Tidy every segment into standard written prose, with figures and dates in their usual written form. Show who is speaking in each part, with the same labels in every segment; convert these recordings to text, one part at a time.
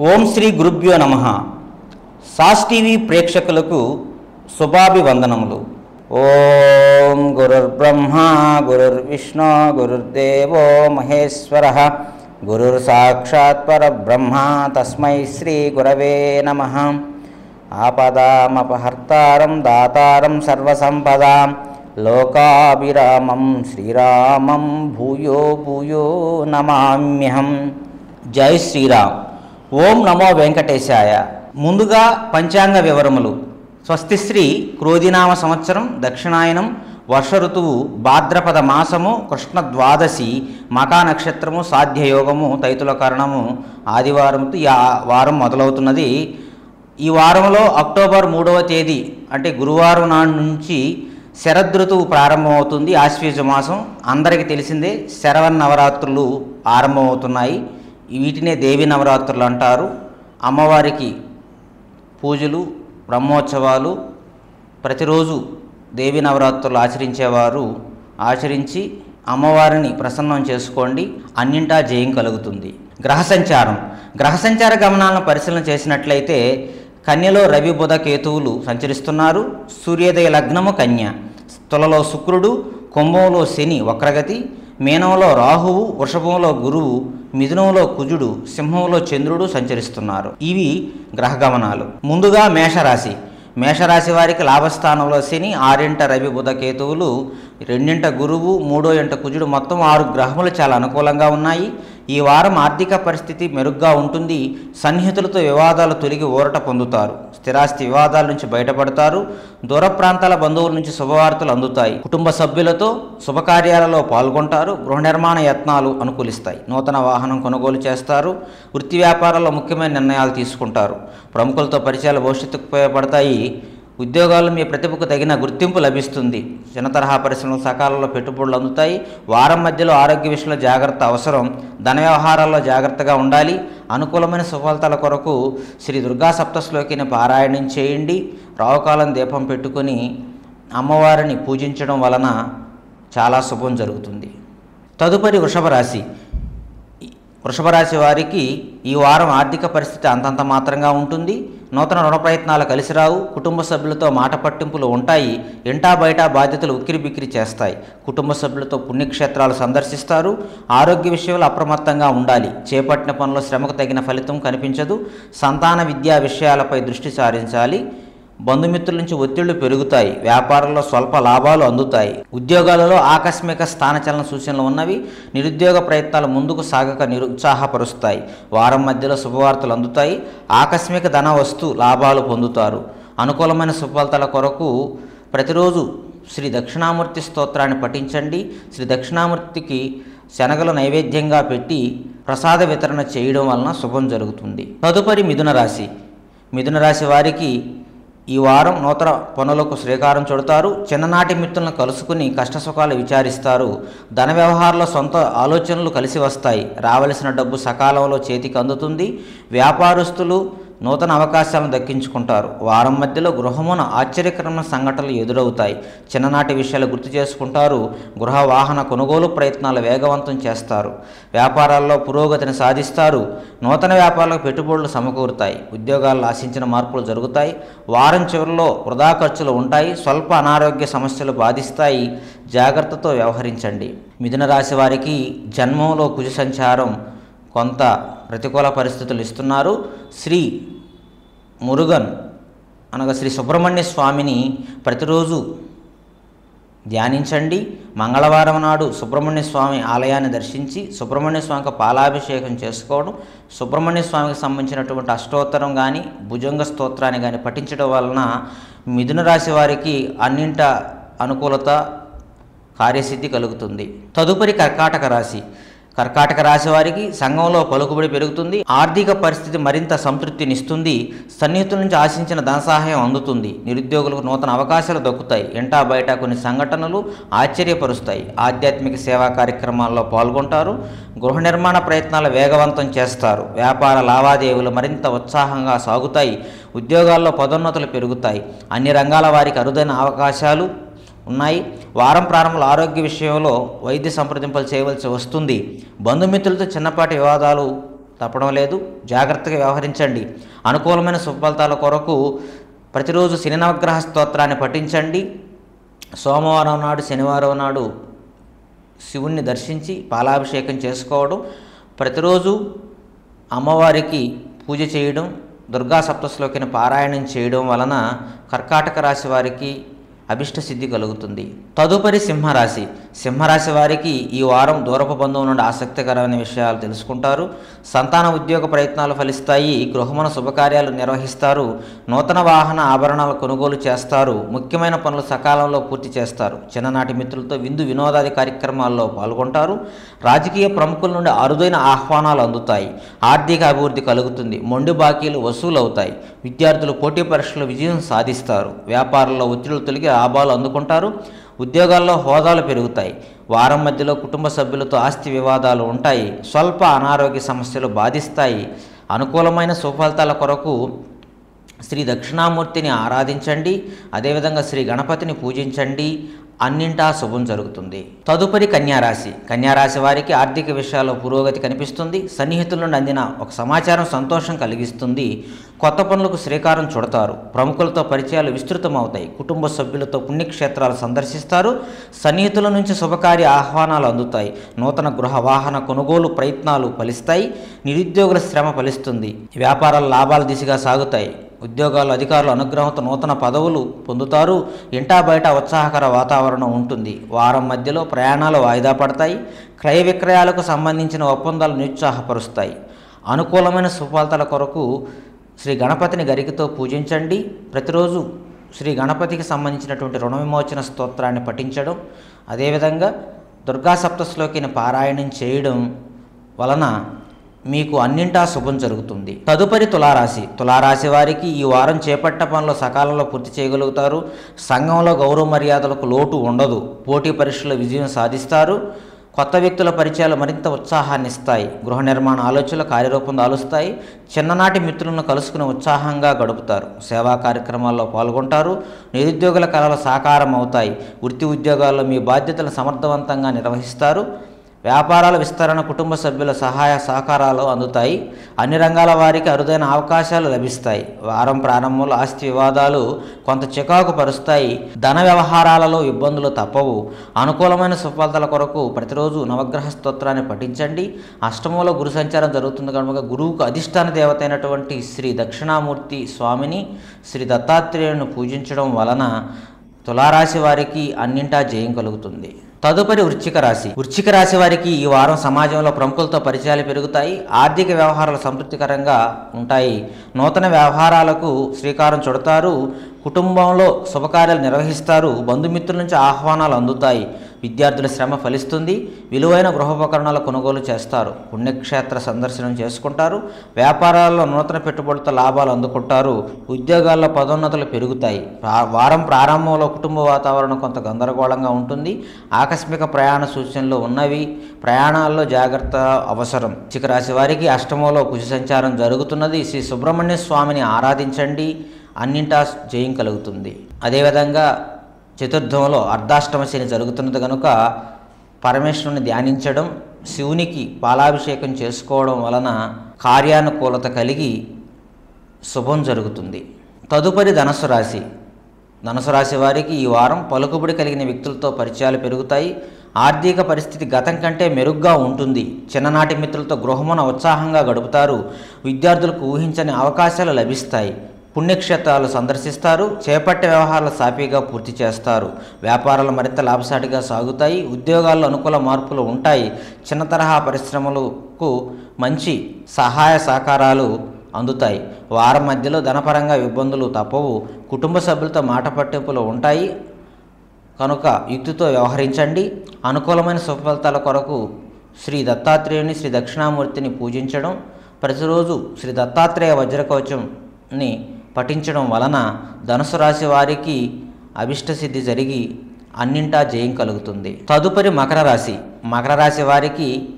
Speaker 1: ఓం శ్రీ గురుభ్యో నమః. Sauce TV ప్రేక్షకులకు శుభాభివందనములు. ఓం గురుర్బ్రహ్మ గురుర్విష్ణు గురుర్దేవో మహేశ్వరః గురుర్ సాక్షాత్ పరబ్రహ్మ తస్మై శ్రీ గురవే నమః. ఆపదామపహర్తారం దాతారం సర్వసంపదాం లోకాభిరామం శ్రీరామం భూయో భూయో నమామ్యహం. జై శ్రీరామ్. ఓం నమో వెంకటేశాయ. ముందుగా పంచాంగ వివరములు. స్వస్తిశ్రీ క్రోధినామ సంవత్సరం దక్షిణాయనం వర్ష ఋతువు భాద్రపద మాసము కృష్ణ ద్వాదశి మకా నక్షత్రము సాధ్యయోగము తైతుల కరణము ఆదివారంతో ఈ వారం మొదలవుతున్నది. ఈ వారంలో అక్టోబర్ 3వ తేదీ అంటే గురువారం నాడు నుంచి శరదృతువు ప్రారంభమవుతుంది. ఆశ్వీజ మాసం అందరికీ తెలిసిందే. శరవన్నవరాత్రులు ఆరంభమవుతున్నాయి. వీటినే దేవి నవరాత్రులు అంటారు. అమ్మవారికి పూజలు బ్రహ్మోత్సవాలు ప్రతిరోజు దేవి నవరాత్రులు ఆచరించేవారు ఆచరించి అమ్మవారిని ప్రసన్నం చేసుకోండి. అన్నింటా జయం కలుగుతుంది. గ్రహ సంచార గమనాలను పరిశీలన చేసినట్లయితే కన్యలో రవి బుధ కేతువులు సంచరిస్తున్నారు. సూర్యోదయ లగ్నము కన్య, తులలో శుక్రుడు, కుంభంలో శని వక్రగతి, మీనంలో రాహువు, వృషభంలో గురువు, మిథునంలో కుజుడు, సింహంలో చంద్రుడు సంచరిస్తున్నారు. ఇవి గ్రహగమనాలు. ముందుగా మేషరాశి వారికి లాభస్థానంలో శని, 6 రవి బుధ కేతువులు, 2 గురువు, 3 కుజుడు, మొత్తం 6 గ్రహములు చాలా అనుకూలంగా ఉన్నాయి. ఈ వారం ఆర్థిక పరిస్థితి మెరుగ్గా ఉంటుంది. సన్నిహితులతో వివాదాలు తొలగి ఊరట పొందుతారు. స్థిరాస్తి వివాదాల నుంచి బయటపడతారు. దూర ప్రాంతాల బంధువుల నుంచి శుభవార్తలు అందుతాయి. కుటుంబ సభ్యులతో శుభకార్యాలలో పాల్గొంటారు. గృహ నిర్మాణ యత్నాలు అనుకూలిస్తాయి. నూతన వాహనం కొనుగోలు చేస్తారు. వృత్తి వ్యాపారాల్లో ముఖ్యమైన నిర్ణయాలు తీసుకుంటారు. ప్రముఖులతో పరిచయాలు భవిష్యత్తుకు ఉపయోగపడతాయి. ఉద్యోగాల్లో మీ ప్రతిభకు తగిన గుర్తింపు లభిస్తుంది. చిన్న తరహా పరిశ్రమలు సకాలంలో పెట్టుబడులు అందుతాయి. వారం మధ్యలో ఆరోగ్య విషయంలో జాగ్రత్త అవసరం. ధన వ్యవహారాల్లో జాగ్రత్తగా ఉండాలి. అనుకూలమైన సుఫలితాల కొరకు శ్రీ దుర్గా సప్తశ్లోకిని పారాయణం చేయండి. రావుకాలం దీపం పెట్టుకొని అమ్మవారిని పూజించడం వలన చాలా శుభం జరుగుతుంది. తదుపరి వృషభ రాశి వారికి ఈ వారం ఆర్థిక పరిస్థితి అంతంత మాత్రంగా ఉంటుంది. నూతన రుణ ప్రయత్నాలు కలిసిరావు. కుటుంబ సభ్యులతో మాట పట్టింపులు ఉంటాయి. ఇంటా బయట బాధ్యతలు ఉక్కిరిబిక్కిరి చేస్తాయి. కుటుంబ సభ్యులతో పుణ్యక్షేత్రాలు సందర్శిస్తారు. ఆరోగ్య విషయంలో అప్రమత్తంగా ఉండాలి. చేపట్టిన పనుల్లో శ్రమకు తగిన ఫలితం కనిపించదు. సంతాన విద్యా విషయాలపై దృష్టి సారించాలి. బంధుమిత్రుల నుంచి ఒత్తిళ్లు పెరుగుతాయి. వ్యాపారంలో స్వల్ప లాభాలు అందుతాయి. ఉద్యోగాలలో ఆకస్మిక స్థానచలన సూచనలు ఉన్నవి. నిరుద్యోగ ప్రయత్నాలు ముందుకు సాగక నిరుత్సాహపరుస్తాయి. వారం మధ్యలో శుభవార్తలు అందుతాయి. ఆకస్మిక ధన వస్తు లాభాలు పొందుతారు. అనుకూలమైన శుభఫలితాల కొరకు ప్రతిరోజు శ్రీ దక్షిణామూర్తి స్తోత్రాన్ని పఠించండి. శ్రీ దక్షిణామూర్తికి శనగలు నైవేద్యంగా పెట్టి ప్రసాద వితరణ చేయడం వలన శుభం జరుగుతుంది. తదుపరి మిథున రాశి వారికి ఈ వారం నూతన పనులకు శ్రీకారం చుడతారు. చిన్ననాటి మిత్రులను కలుసుకుని కష్టసుఖాలు విచారిస్తారు. ధన వ్యవహారాల్లో సొంత ఆలోచనలు కలిసి వస్తాయి. రావలసిన డబ్బు సకాలంలో చేతికి అందుతుంది. వ్యాపారస్తులు నూతన అవకాశాలను దక్కించుకుంటారు. వారం మధ్యలో గృహమున ఆశ్చర్యకరమైన సంఘటనలు ఎదురవుతాయి. చిన్ననాటి విషయాలు గుర్తు చేసుకుంటారు. గృహ వాహన కొనుగోలు ప్రయత్నాలు వేగవంతం చేస్తారు. వ్యాపారాల్లో పురోగతిని సాధిస్తారు. నూతన వ్యాపారాలకు పెట్టుబడులు సమకూరుతాయి. ఉద్యోగాల్లో ఆశించిన మార్పులు జరుగుతాయి. వారం చివరిలో వృధా ఖర్చులు ఉంటాయి. స్వల్ప అనారోగ్య సమస్యలు బాధిస్తాయి. జాగ్రత్తతో వ్యవహరించండి. మిథున రాశి వారికి జన్మంలో కుజ సంచారం కొంత ప్రతికూల పరిస్థితులు ఇస్తున్నారు. శ్రీ మురుగన్ అనగా శ్రీ సుబ్రహ్మణ్య స్వామిని ప్రతిరోజు ధ్యానించండి. మంగళవారం నాడు సుబ్రహ్మణ్య స్వామి ఆలయాన్ని దర్శించి సుబ్రహ్మణ్య స్వామికి పాలాభిషేకం చేసుకోవడం, సుబ్రహ్మణ్య స్వామికి సంబంధించినటువంటి అష్టోత్తరం కానీ భుజంగ స్తోత్రాన్ని కానీ పఠించడం వలన మిథున రాశి వారికి అన్నింట అనుకూలత కార్యసిద్ధి కలుగుతుంది. తదుపరి కర్కాటక రాశి వారికి సంఘంలో పలుకుబడి పెరుగుతుంది. ఆర్థిక పరిస్థితి మరింత సంతృప్తినిస్తుంది. సన్నిహితుల నుంచి ఆశించిన ధన సహాయం అందుతుంది. నిరుద్యోగులకు నూతన అవకాశాలు దక్కుతాయి. ఇంటా బయట కొన్ని సంఘటనలు ఆశ్చర్యపరుస్తాయి. ఆధ్యాత్మిక సేవా కార్యక్రమాల్లో పాల్గొంటారు. గృహ నిర్మాణ ప్రయత్నాలు వేగవంతం చేస్తారు. వ్యాపార లావాదేవీలు మరింత ఉత్సాహంగా సాగుతాయి. ఉద్యోగాల్లో పదోన్నతులు పెరుగుతాయి. అన్ని రంగాల వారికి అరుదైన అవకాశాలు ఉన్నాయి. వారం ప్రారంభంలో ఆరోగ్య విషయంలో వైద్య సంప్రదింపులు చేయవలసి వస్తుంది. బంధుమిత్రులతో చిన్నపాటి వివాదాలు తప్పడం లేదు, జాగ్రత్తగా వ్యవహరించండి. అనుకూలమైన శుభఫలితాల కొరకు ప్రతిరోజు శని నవగ్రహ స్తోత్రాన్ని పఠించండి. సోమవారం నాడు, శనివారం నాడు శివుణ్ణి దర్శించి పాలాభిషేకం చేసుకోవడం, ప్రతిరోజు అమ్మవారికి పూజ చేయడం, దుర్గా సప్తశ్లోకిని పారాయణం చేయడం వలన కర్కాటక రాశి వారికి అభిష్ట సిద్ధి కలుగుతుంది. తదుపరి సింహరాశి. సింహరాశి వారికి ఈ వారం దూరపు బంధువు నుండి ఆసక్తికరమైన విషయాలు తెలుసుకుంటారు. సంతాన ఉద్యోగ ప్రయత్నాలు ఫలిస్తాయి. గృహమున శుభకార్యాలు నిర్వహిస్తారు. నూతన వాహన ఆభరణాలు కొనుగోలు చేస్తారు. ముఖ్యమైన పనులు సకాలంలో పూర్తి చేస్తారు. చిన్ననాటి మిత్రులతో విందు వినోదాది కార్యక్రమాల్లో పాల్గొంటారు. రాజకీయ ప్రముఖుల నుండి అరుదైన ఆహ్వానాలు అందుతాయి. ఆర్థిక అభివృద్ధి కలుగుతుంది. మొండి బాకీలు వసూలవుతాయి. విద్యార్థులు పోటీ పరీక్షల్లో విజయం సాధిస్తారు. వ్యాపారంలో ఒత్తిళ్లు తొలగి లాభాలు అందుకుంటారు. ఉద్యోగాల్లో హోదాలు పెరుగుతాయి. వారం మధ్యలో కుటుంబ సభ్యులతో ఆస్తి వివాదాలు ఉంటాయి. స్వల్ప అనారోగ్య సమస్యలు బాధిస్తాయి. అనుకూలమైన సుఫలితాల కొరకు శ్రీ దక్షిణామూర్తిని ఆరాధించండి. అదేవిధంగా శ్రీ గణపతిని పూజించండి. అన్నింటా శుభం జరుగుతుంది. తదుపరి కన్యారాశి. కన్యారాశి వారికి ఆర్థిక విషయాల్లో పురోగతి కనిపిస్తుంది. సన్నిహితుల నుండి అందిన ఒక సమాచారం సంతోషం కలిగిస్తుంది. కొత్త పనులకు శ్రీకారం చుడతారు. ప్రముఖులతో పరిచయాలు విస్తృతమవుతాయి. కుటుంబ సభ్యులతో పుణ్యక్షేత్రాలు సందర్శిస్తారు. సన్నిహితుల నుంచి శుభకార్య ఆహ్వానాలు అందుతాయి. నూతన గృహ వాహన కొనుగోలు ప్రయత్నాలు ఫలిస్తాయి. నిరుద్యోగుల శ్రమ ఫలిస్తుంది. వ్యాపారాల లాభాల దిశగా సాగుతాయి. ఉద్యోగాలు అధికారుల అనుగ్రహంతో నూతన పదవులు పొందుతారు. ఇంటా బయట ఉత్సాహకర వాతావరణం ఉంటుంది. వారం మధ్యలో ప్రయాణాలు వాయిదా పడతాయి. క్రయ విక్రయాలకు సంబంధించిన ఒప్పందాలు నిరుత్సాహపరుస్తాయి. అనుకూలమైన సుఫలితాల కొరకు శ్రీ గణపతిని గరికతో పూజించండి. ప్రతిరోజు శ్రీ గణపతికి సంబంధించినటువంటి రుణ విమోచన స్తోత్రాన్ని పఠించడం, అదేవిధంగా దుర్గా సప్తశ్లోకిని పారాయణం చేయడం వలన మీకు అన్నింటా శుభం జరుగుతుంది. తదుపరి తులారాశి. తులారాశి వారికి ఈ వారం చేపట్ట పనులు సకాలంలో పూర్తి చేయగలుగుతారు. సంఘంలో గౌరవ మర్యాదలకు లోటు ఉండదు. పోటీ పరీక్షల్లో విజయం సాధిస్తారు. కొత్త వ్యక్తుల పరిచయాలు మరింత ఉత్సాహాన్ని ఇస్తాయి. గృహ నిర్మాణ ఆలోచనలు కార్యరూపం దాలుస్తాయి. చిన్ననాటి మిత్రులను కలుసుకుని ఉత్సాహంగా గడుపుతారు. సేవా కార్యక్రమాల్లో పాల్గొంటారు. నిరుద్యోగుల కళలు సాకారం అవుతాయి. వృత్తి ఉద్యోగాల్లో మీ బాధ్యతలను సమర్థవంతంగా నిర్వహిస్తారు. వ్యాపారాల విస్తరణ, కుటుంబ సభ్యుల సహాయ సహకారాలు అందుతాయి. అన్ని రంగాల వారికి అరుదైన అవకాశాలు లభిస్తాయి. వారం ప్రారంభంలో ఆస్తి వివాదాలు కొంత చికాకు పరుస్తాయి. ధన వ్యవహారాలలో ఇబ్బందులు తప్పవు. అనుకూలమైన సుఫలితాల కొరకు ప్రతిరోజు నవగ్రహ స్తోత్రాన్ని పఠించండి. అష్టమంలో గురు సంచారం జరుగుతుంది కనుక గురువుకు అధిష్టాన దేవత అయినటువంటి శ్రీ దక్షిణామూర్తి స్వామిని, శ్రీ దత్తాత్రేయుని పూజించడం వలన తులారాశి వారికి అన్నింటా జయం కలుగుతుంది. తదుపరి వృశ్చిక రాశి. వృశ్చిక రాశి వారికి ఈ వారం సమాజంలో ప్రముఖులతో పరిచయాలు పెరుగుతాయి. ఆర్థిక వ్యవహారాలు సంతృప్తికరంగా ఉంటాయి. నూతన వ్యవహారాలకు శ్రీకారం చుడతారు. కుటుంబంలో శుభకార్యాలు నిర్వహిస్తారు. బంధుమిత్రుల నుంచి ఆహ్వానాలు అందుతాయి. విద్యార్థుల శ్రమ ఫలిస్తుంది. విలువైన గృహోపకరణాల కొనుగోలు చేస్తారు. పుణ్యక్షేత్ర సందర్శనం చేసుకుంటారు. వ్యాపారాల్లో నూతన పెట్టుబడులతో లాభాలు అందుకుంటారు. ఉద్యోగాల్లో పదోన్నతులు పెరుగుతాయి. వారం ప్రారంభంలో కుటుంబ వాతావరణం కొంత గందరగోళంగా ఉంటుంది. ఆకస్మిక ప్రయాణ సూచనలు ఉన్నవి. ప్రయాణాల్లో జాగ్రత్త అవసరం. వృశ్చిక రాశి వారికి అష్టమంలో కుజ సంచారం జరుగుతున్నది. శ్రీ సుబ్రహ్మణ్య స్వామిని ఆరాధించండి. అన్నింటా జయం కలుగుతుంది. అదేవిధంగా చతుర్థంలో అర్ధాష్టమ శని జరుగుతున్నది కనుక పరమేశ్వరుని ధ్యానించడం, శివునికి పాలాభిషేకం చేసుకోవడం వలన కార్యానుకూలత కలిగి శుభం జరుగుతుంది. తదుపరి ధనుసు రాశి. ధనుసు రాశి వారికి ఈ వారం పలుకుబడి కలిగిన వ్యక్తులతో పరిచయాలు పెరుగుతాయి. ఆర్థిక పరిస్థితి గతం కంటే మెరుగ్గా ఉంటుంది. చిన్ననాటి మిత్రులతో గృహమున ఉత్సాహంగా గడుపుతారు. విద్యార్థులకు ఊహించని అవకాశాలు లభిస్తాయి. పుణ్యక్షేత్రాలు సందర్శిస్తారు. చేపట్టే వ్యవహారాలు సాఫీగా పూర్తి చేస్తారు. వ్యాపారాలు మరింత లాభసాటిగా సాగుతాయి. ఉద్యోగాల్లో అనుకూల మార్పులు ఉంటాయి. చిన్న తరహా పరిశ్రమలకు మంచి సహాయ సహకారాలు అందుతాయి. వారం మధ్యలో ధనపరంగా ఇబ్బందులు తప్పవు. కుటుంబ సభ్యులతో మాట పట్టింపులు ఉంటాయి కనుక యుక్తితో వ్యవహరించండి. అనుకూలమైన సుఫలితాల కొరకు శ్రీ దత్తాత్రేయుని, శ్రీ దక్షిణామూర్తిని పూజించడం, ప్రతిరోజు శ్రీ దత్తాత్రేయ వజ్రకవచంని పఠించడం వలన ధనుసు రాశి వారికి అభిష్టసిద్ధి జరిగి అన్నింటా జయం కలుగుతుంది. తదుపరి మకర రాశి. మకర రాశి వారికి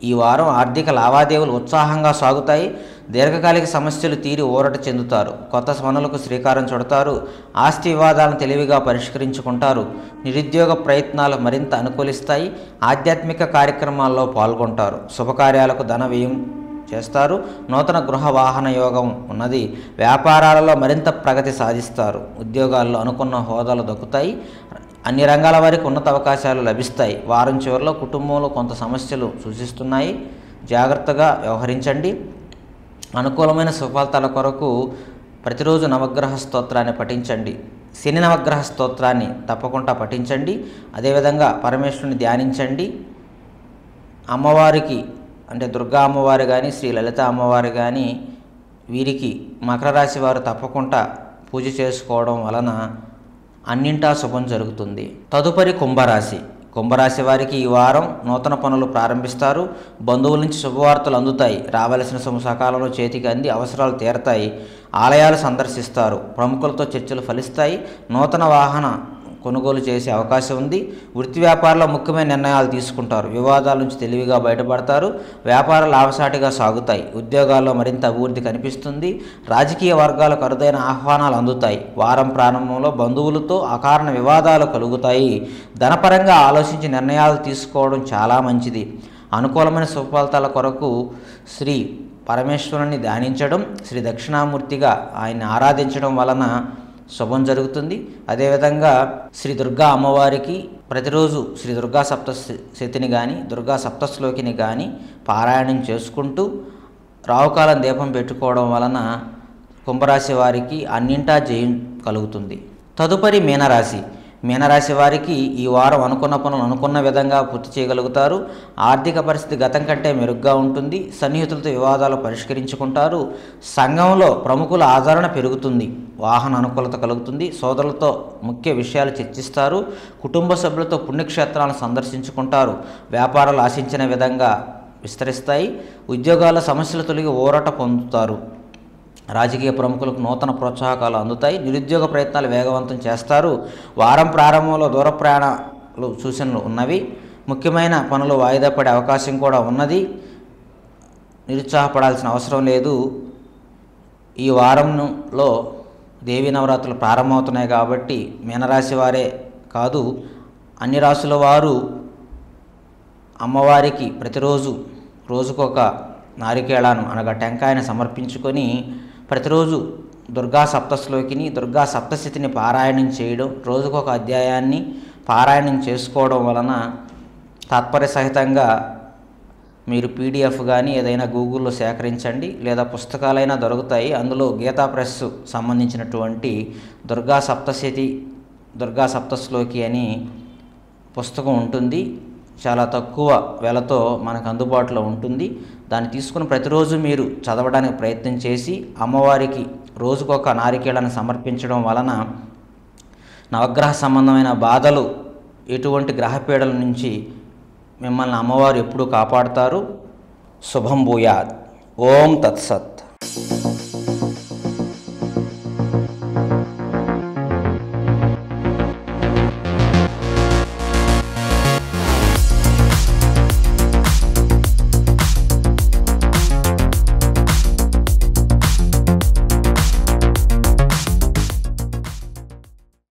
Speaker 1: ఈ వారం ఆర్థిక లావాదేవీలు ఉత్సాహంగా సాగుతాయి. దీర్ఘకాలిక సమస్యలు తీరి ఊరట చెందుతారు. కొత్త పనులకు శ్రీకారం చుడతారు. ఆస్తి వివాదాలను తెలివిగా పరిష్కరించుకుంటారు. నిరుద్యోగ ప్రయత్నాలు మరింత అనుకూలిస్తాయి. ఆధ్యాత్మిక కార్యక్రమాల్లో పాల్గొంటారు. శుభకార్యాలకు ధన వ్యయం చేస్తారు. నూతన గృహ వాహన యోగం ఉన్నది. వ్యాపారాలలో మరింత ప్రగతి సాధిస్తారు. ఉద్యోగాల్లో అనుకున్న హోదాలు దక్కుతాయి. అన్ని రంగాల వారికి ఉన్నత అవకాశాలు లభిస్తాయి. వారం చివరిలో కుటుంబంలో కొంత సమస్యలు సూచిస్తున్నాయి. జాగ్రత్తగా వ్యవహరించండి. అనుకూలమైన సుఫలితాల కొరకు ప్రతిరోజు నవగ్రహ స్తోత్రాన్ని పఠించండి. శని నవగ్రహ స్తోత్రాన్ని తప్పకుండా పఠించండి. అదేవిధంగా పరమేశ్వరుని ధ్యానించండి. అమ్మవారికి అంటే దుర్గా అమ్మవారు కానీ శ్రీ లలిత అమ్మవారు కానీ వీరికి మకర రాశి వారు తప్పకుండా పూజ చేసుకోవడం వలన అన్నింటా శుభం జరుగుతుంది. తదుపరి కుంభరాశి. కుంభరాశి వారికి ఈ వారం నూతన పనులు ప్రారంభిస్తారు. బంధువుల నుంచి శుభవార్తలు అందుతాయి. రావలసిన సొమ్ము సకాలంలో చేతికి అంది అవసరాలు తీరతాయి. ఆలయాలు సందర్శిస్తారు. ప్రముఖులతో చర్చలు ఫలిస్తాయి. నూతన వాహన కొనుగోలు చేసే అవకాశం ఉంది. వృత్తి వ్యాపారంలో ముఖ్యమైన నిర్ణయాలు తీసుకుంటారు. వివాదాల నుంచి తెలివిగా బయటపడతారు. వ్యాపారాలు లాభసాటిగా సాగుతాయి. ఉద్యోగాల్లో మరింత అభివృద్ధి కనిపిస్తుంది. రాజకీయ వర్గాలకు అరుదైన ఆహ్వానాలు అందుతాయి. వారం ప్రారంభంలో బంధువులతో అకారణ వివాదాలు కలుగుతాయి. ధనపరంగా ఆలోచించి నిర్ణయాలు తీసుకోవడం చాలా మంచిది. అనుకూలమైన సుఫలితాల కొరకు శ్రీ పరమేశ్వరుని ధ్యానించడం, శ్రీ దక్షిణామూర్తిగా ఆయన్ని ఆరాధించడం వలన శుభం జరుగుతుంది. అదేవిధంగా శ్రీ దుర్గా అమ్మవారికి ప్రతిరోజు శ్రీ దుర్గా సప్తశతిని కానీ దుర్గా సప్తశ్లోకిని కానీ పారాయణం చేసుకుంటూ రావుకాలం దీపం పెట్టుకోవడం వలన కుంభరాశి వారికి అన్నింటా జయం కలుగుతుంది. తదుపరి మీనరాశి. మీనరాశి వారికి ఈ వారం అనుకున్న పనులు అనుకున్న విధంగా పూర్తి చేయగలుగుతారు. ఆర్థిక పరిస్థితి గతం కంటే మెరుగ్గా ఉంటుంది. సన్నిహితులతో వివాదాలు పరిష్కరించుకుంటారు. సంఘంలో ప్రముఖుల ఆదరణ పెరుగుతుంది. వాహన అనుకూలత కలుగుతుంది. సోదరులతో ముఖ్య విషయాలు చర్చిస్తారు. కుటుంబ సభ్యులతో పుణ్యక్షేత్రాలను సందర్శించుకుంటారు. వ్యాపారాలు ఆశించిన విధంగా విస్తరిస్తాయి. ఉద్యోగాల సమస్యలు తొలగి ఊరట పొందుతారు. రాజకీయ ప్రముఖులకు నూతన ప్రోత్సాహకాలు అందుతాయి. నిరుద్యోగ ప్రయత్నాలు వేగవంతం చేస్తారు. వారం ప్రారంభంలో దూర ప్రయాణాలు సూచనలు ఉన్నవి. ముఖ్యమైన పనులు వాయిదా పడే అవకాశం కూడా ఉన్నది. నిరుత్సాహపడాల్సిన అవసరం లేదు. ఈ వారంలో దేవీ నవరాత్రులు ప్రారంభమవుతున్నాయి కాబట్టి మీనరాశి వారే కాదు అన్ని రాశుల వారు అమ్మవారికి ప్రతిరోజు రోజుకొక నారికేళాను అనగా టెంకాయను సమర్పించుకొని ప్రతిరోజు దుర్గా సప్తశ్లోకిని దుర్గా సప్తశతిని పారాయణం చేయడం, రోజుకొక అధ్యాయాన్ని పారాయణం చేసుకోవడం వలన తాత్పర్య సహితంగా మీరు పీడిఎఫ్ కానీ ఏదైనా గూగుల్లో సేకరించండి, లేదా పుస్తకాలైనా దొరుకుతాయి. అందులో గీతా ప్రెస్ సంబంధించినటువంటి దుర్గా సప్తశతి దుర్గా సప్తశ్లోకి అని పుస్తకం ఉంటుంది. చాలా తక్కువ వెలతో మనకు అందుబాటులో ఉంటుంది. దాన్ని తీసుకుని ప్రతిరోజు మీరు చదవడానికి ప్రయత్నం చేసి అమ్మవారికి రోజుకొక నారికేళాన్ని సమర్పించడం వలన నవగ్రహ సంబంధమైన బాధలు, ఎటువంటి గ్రహపీడల నుంచి మిమ్మల్ని అమ్మవారు ఎప్పుడూ కాపాడుతారు. శుభం భూయాత్. ఓం తత్సత్.